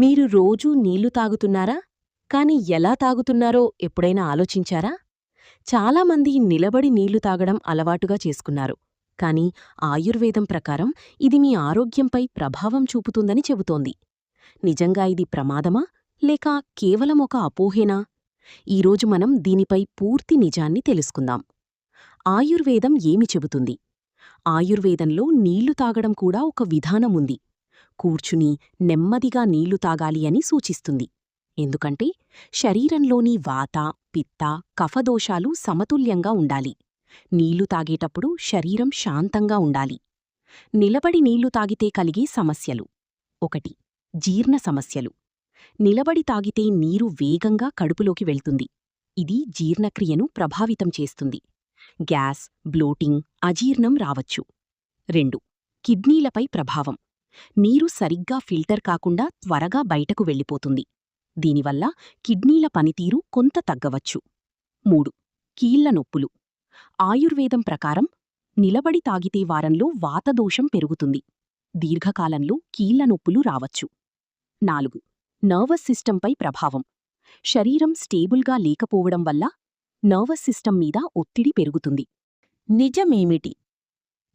మీరు రోజూ నీళ్లు తాగుతున్నారా? కాని ఎలా తాగుతున్నారో ఎప్పుడైనా ఆలోచించారా? చాలామంది నిలబడి నీళ్లు తాగడం అలవాటుగా చేసుకున్నారు. కాని ఆయుర్వేదం ప్రకారం ఇది మీ ఆరోగ్యంపై ప్రభావం చూపుతుందని చెబుతోంది. నిజంగా ఇది ప్రమాదమా? లేక కేవలం ఒక అపోహేనా? ఈరోజు మనం దీనిపై పూర్తి నిజాన్ని తెలుసుకుందాం. ఆయుర్వేదం ఏమి చెబుతుంది? ఆయుర్వేదంలో నీళ్లు తాగడం కూడా ఒక విధానముంది. కూర్చుని నెమ్మదిగా నీళ్లు తాగాలి అని సూచిస్తుంది. ఎందుకంటే శరీరంలోని వాత, పిత్త, కఫదోషాలు సమతుల్యంగా ఉండాలి. నీళ్లు తాగేటప్పుడు శరీరం శాంతంగా ఉండాలి. నిలబడి నీళ్లు తాగితే కలిగే సమస్యలు: 1. జీర్ణ సమస్యలు. నిలబడి తాగితే నీరు వేగంగా కడుపులోకి వెళ్తుంది. ఇది జీర్ణక్రియను ప్రభావితం చేస్తుంది. గ్యాస్, బ్లోటింగ్, అజీర్ణం రావచ్చు. 2. కిడ్నీలపై ప్రభావం. నీరు సరిగ్గా ఫిల్టర్ కాకుండా త్వరగా బయటకు వెళ్ళిపోతుంది. దీనివల్ల కిడ్నీల పనితీరు కొంత తగ్గవచ్చు. 3. కీళ్ల నొప్పులు. ఆయుర్వేదం ప్రకారం నిలబడి తాగితే వారంలో వాతదోషం పెరుగుతుంది. దీర్ఘకాలంలో కీళ్ల నొప్పులు రావచ్చు. 4. నర్వస్ సిస్టంపై ప్రభావం. శరీరం స్టేబుల్గా లేకపోవడం వల్ల నర్వస్ సిస్టం మీద ఒత్తిడి పెరుగుతుంది. నిజమేమిటి?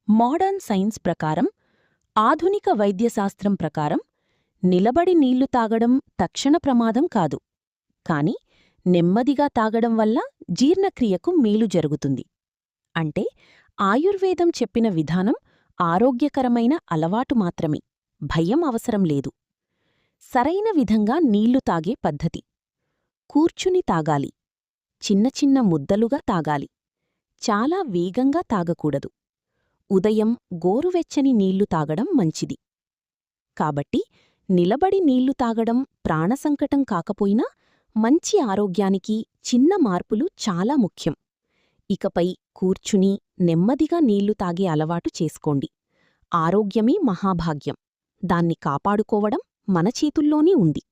మోడర్న్ సైన్స్ ప్రకారం, ఆధునిక వైద్యశాస్త్రం ప్రకారం నిలబడి నీళ్లు తాగడం తక్షణ ప్రమాదం కాదు. కాని నెమ్మదిగా తాగడం వల్ల జీర్ణక్రియకు మేలు జరుగుతుంది. అంటే ఆయుర్వేదం చెప్పిన విధానం ఆరోగ్యకరమైన అలవాటు మాత్రమే, భయం అవసరం లేదు. సరైన విధంగా నీళ్లు తాగే పద్ధతి: కూర్చుని తాగాలి. చిన్న చిన్న ముద్దలుగా తాగాలి. చాలా వేగంగా తాగకూడదు. ఉదయం గోరువెచ్చని నీళ్లు తాగడం మంచిది. కాబట్టి నిలబడి నీళ్లు తాగడం ప్రాణసంకటం కాకపోయినా మంచి ఆరోగ్యానికి చిన్న మార్పులు చాలా ముఖ్యం. ఇకపై కూర్చుని నెమ్మదిగా నీళ్లు తాగే అలవాటు చేసుకోండి. ఆరోగ్యమే మహాభాగ్యం. దాన్ని కాపాడుకోవడం మన చేతుల్లోనే ఉంది.